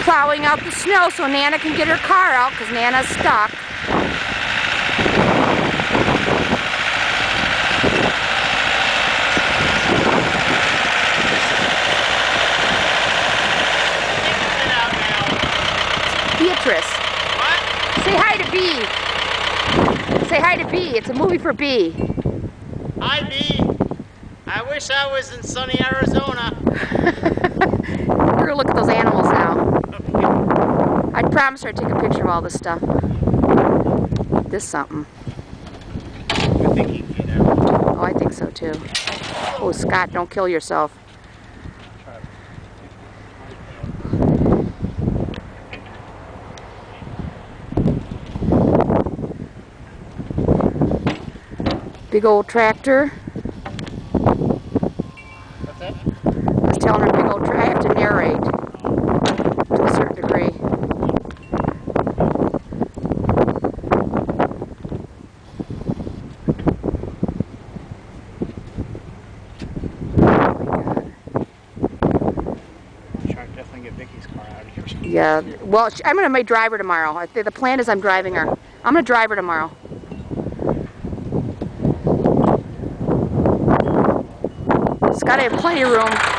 plowing out the snow so Nana can get her car out because Nana's stuck. Beatrice. What? Say hi to B. Say hi to B. It's a movie for B. Hi, B. I wish I was in sunny Arizona. We're gonna look at those animals now. Okay. I promised her I'd take a picture of all this stuff. This something. I think he can get out. Oh, I think so too. Oh, Scott, don't kill yourself. Big old tractor. What's that? I was telling her big old tractor. I have to narrate to a certain degree. Definitely get Vicky's car out of here. Yeah, well, I'm going to drive her tomorrow. The plan is I'm driving her. I'm going to drive her tomorrow. It's got to have plenty of room.